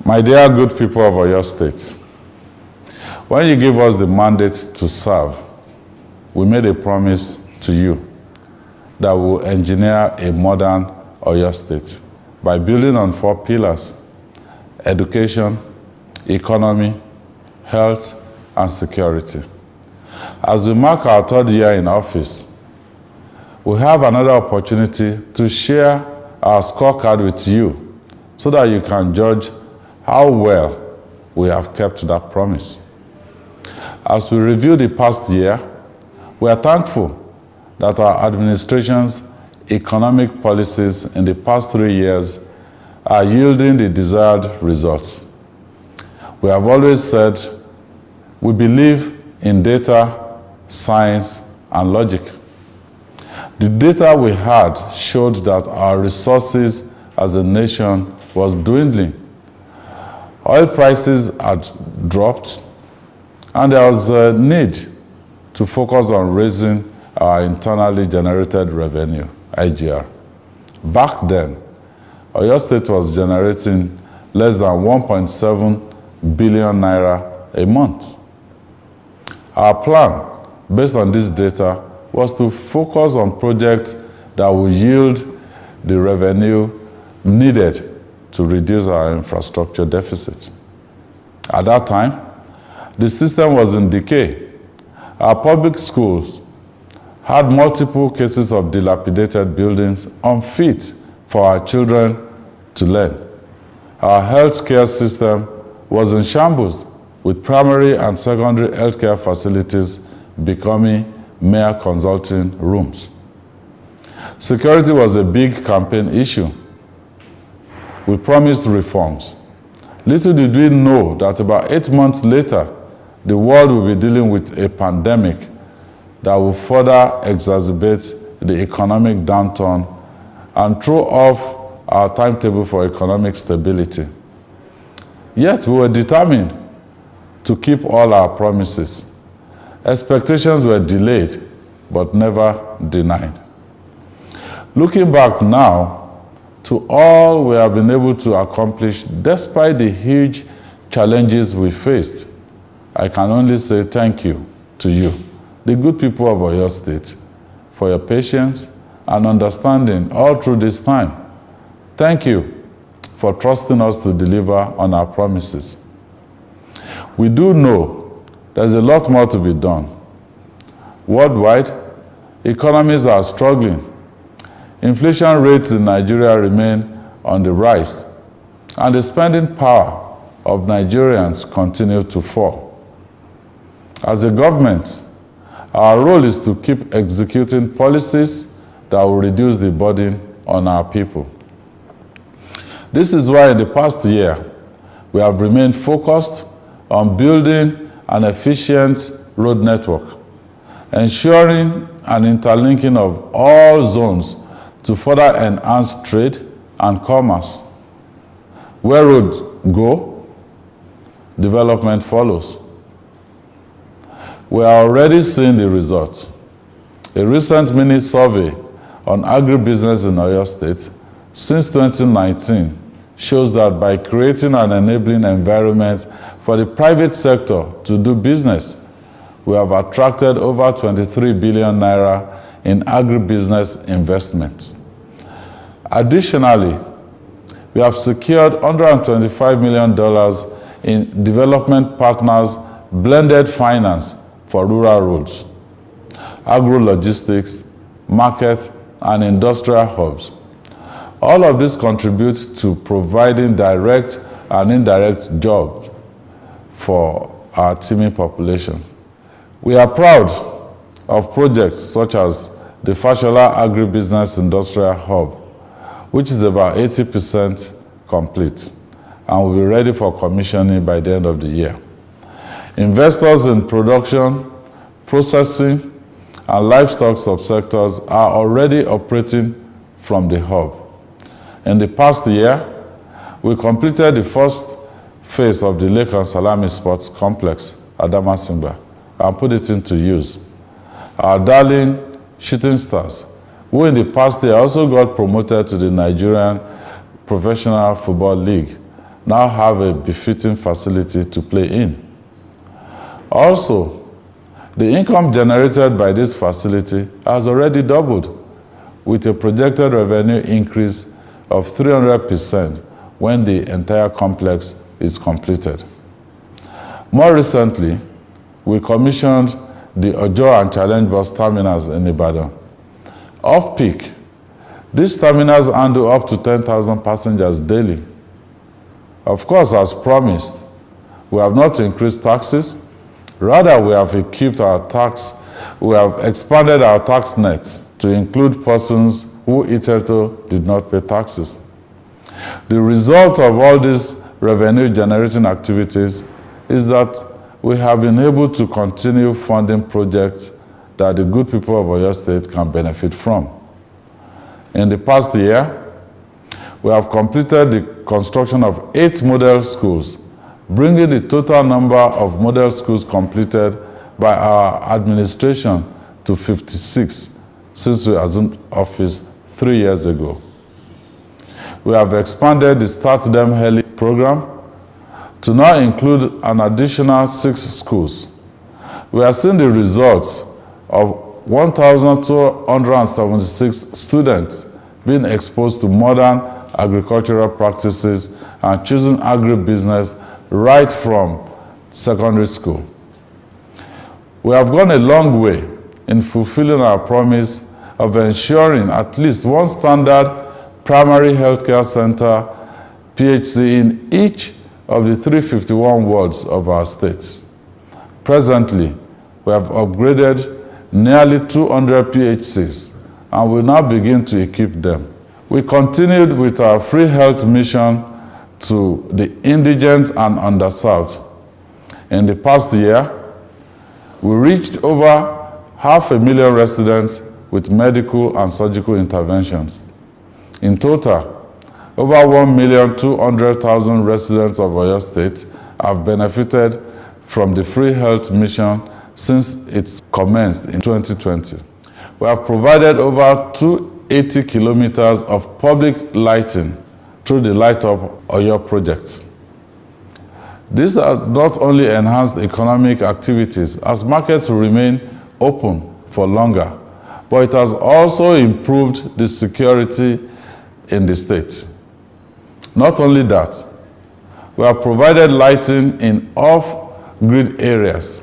My dear good people of Oyo State, when you give us the mandate to serve, we made a promise to you that we will engineer a modern Oyo State by building on 4 pillars: education, economy, health, and security. As we mark our 3rd year in office, we have another opportunity to share our scorecard with you so that you can judge how well we have kept that promise. As we review the past year, we are thankful that our administration's economic policies in the past 3 years are yielding the desired results. We have always said we believe in data, science, and logic. The data we had showed that our resources as a nation was dwindling. Oil prices had dropped, and there was a need to focus on raising our internally generated revenue, IGR. Back then, Oyo State was generating less than 1.7 billion naira a month. Our plan, based on this data, was to focus on projects that will yield the revenue needed to reduce our infrastructure deficit. At that time, the system was in decay. Our public schools had multiple cases of dilapidated buildings unfit for our children to learn. Our healthcare system was in shambles, with primary and secondary healthcare facilities becoming mere consulting rooms. Security was a big campaign issue. We promised reforms. Little did we know that about 8 months later, the world will be dealing with a pandemic that will further exacerbate the economic downturn and throw off our timetable for economic stability. Yet we were determined to keep all our promises. Expectations were delayed, but never denied. Looking back now, to all we have been able to accomplish despite the huge challenges we faced, I can only say thank you to you, the good people of Oyo State, for your patience and understanding all through this time. Thank you for trusting us to deliver on our promises. We do know there's a lot more to be done. Worldwide, economies are struggling. Inflation rates in Nigeria remain on the rise, and the spending power of Nigerians continue to fall. As a government, our role is to keep executing policies that will reduce the burden on our people. This is why in the past year, we have remained focused on building an efficient road network, ensuring an interlinking of all zones to further enhance trade and commerce. Where roads go, development follows. We are already seeing the results. A recent mini survey on agribusiness in Oyo State since 2019 shows that by creating an enabling environment for the private sector to do business, we have attracted over 23 billion naira in agribusiness investments. Additionally, we have secured $125 million in development partners' blended finance for rural roads, agro-logistics, market, and industrial hubs. All of this contributes to providing direct and indirect jobs for our teeming population. We are proud of projects such as the Fashola Agribusiness Industrial Hub, which is about 80% complete and will be ready for commissioning by the end of the year. Investors in production, processing, and livestock subsectors are already operating from the hub. In the past year, we completed the first phase of the Lake and Salami Sports Complex at Damasimba and put it into use. Our darling shooting stars, who in the past year also got promoted to the Nigerian Professional Football League, now have a befitting facility to play in. Also, the income generated by this facility has already doubled, with a projected revenue increase of 300% when the entire complex is completed. More recently, we commissioned the Ojo and Challenge bus terminals in Ibadan. Off-peak, these terminals handle up to 10,000 passengers daily. Of course, as promised, we have not increased taxes. Rather, we have expanded our tax net to include persons who hitherto did not pay taxes. The result of all these revenue-generating activities is that we have been able to continue funding projects that the good people of Oyo State can benefit from. In the past year, we have completed the construction of 8 model schools, bringing the total number of model schools completed by our administration to 56 since we assumed office 3 years ago. We have expanded the Start Them Early program to now include an additional 6 schools. We are seeing the results of 1,276 students being exposed to modern agricultural practices and choosing agribusiness right from secondary school. We have gone a long way in fulfilling our promise of ensuring at least one standard primary healthcare center, PHC, in each of the 351 wards of our states. Presently, we have upgraded nearly 200 PHCs and will now begin to equip them. We continued with our free health mission to the indigent and underserved. In the past year, we reached over 500,000 residents with medical and surgical interventions. In total, over 1,200,000 residents of Oyo State have benefited from the free health mission since it commenced in 2020. We have provided over 280 kilometers of public lighting through the Light Up Oyo project. This has not only enhanced economic activities as markets remain open for longer, but it has also improved the security in the state. Not only that, we have provided lighting in off-grid areas.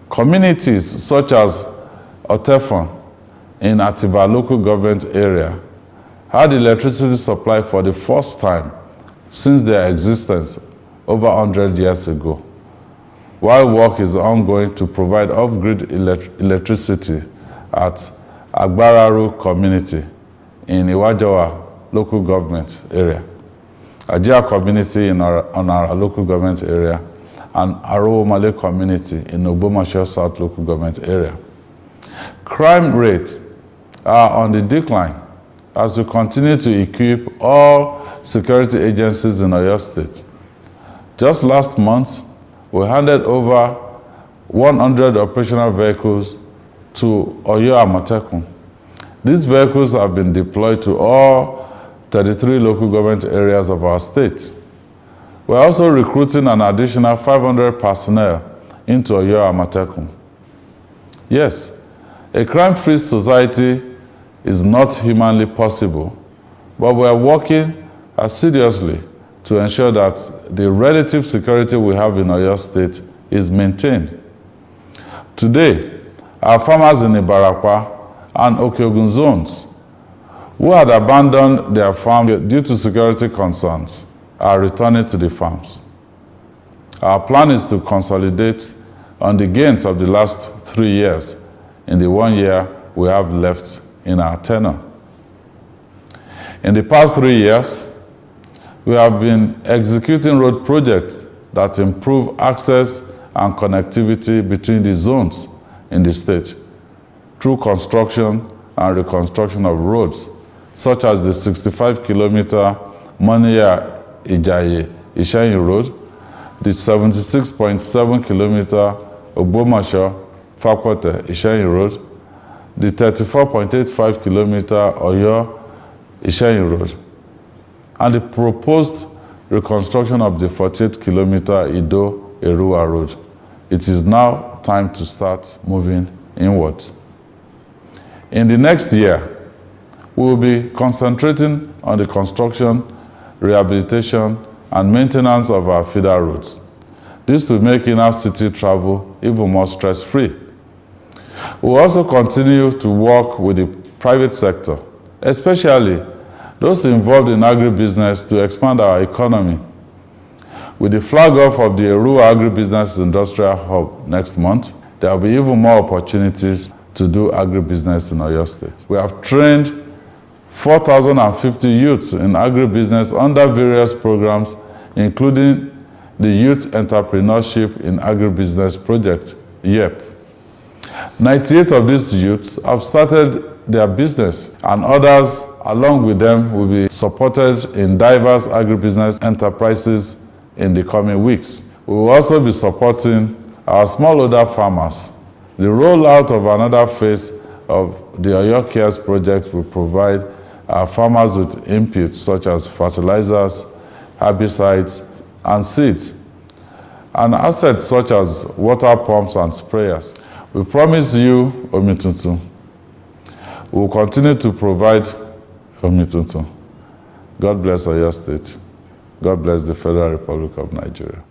Communities such as Otefon in Atiba local government area had electricity supply for the first time since their existence over 100 years ago, while work is ongoing to provide off-grid electricity at Agbararu community in Iwajawa local government area, Ajia community in our local government area, and Aloore Malay community in Ogbomoso South local government area. Crime rates are on the decline as we continue to equip all security agencies in Oyo State. Just last month, we handed over 100 operational vehicles to Oyo Amatekun. These vehicles have been deployed to all 33 local government areas of our state. We're also recruiting an additional 500 personnel into Oyo Amatekun. Yes, a crime-free society is not humanly possible, but we are working assiduously to ensure that the relative security we have in Oyo State is maintained. Today, our farmers in Ibarakwa and Okeogun zones who had abandoned their farms due to security concerns are returning to the farms. Our plan is to consolidate on the gains of the last 3 years in the 1 year we have left in our tenure. In the past 3 years, we have been executing road projects that improve access and connectivity between the zones in the state through construction and reconstruction of roads, such as the 65-kilometer Moniya-Ijaye-Ishayin Road, the 76.7-kilometer Ogbomoso-Fakwote-Ishayin Road, the 34.85-kilometer Oyo-Ishayin Road, and the proposed reconstruction of the 48-kilometer Ido-Erua road. It is now time to start moving inwards. In the next year, we will be concentrating on the construction, rehabilitation, and maintenance of our feeder roads. This will make inner city travel even more stress-free. We will also continue to work with the private sector, especially those involved in agribusiness, to expand our economy. With the flag off of the Erua Agribusiness Industrial Hub next month, there will be even more opportunities to do agribusiness in Oyo State. We have trained 4,050 youths in agribusiness under various programs, including the Youth Entrepreneurship in Agribusiness Project, YEP. 98 of these youths have started their business, and others along with them will be supported in diverse agribusiness enterprises in the coming weeks. We will also be supporting our smallholder farmers. The rollout of another phase of the Oyo Cares project will provide our farmers with inputs such as fertilizers, herbicides, and seeds, and assets such as water pumps and sprayers. We promise you Omituntun. We will continue to provide Omituntun. God bless Oyo State. God bless the Federal Republic of Nigeria.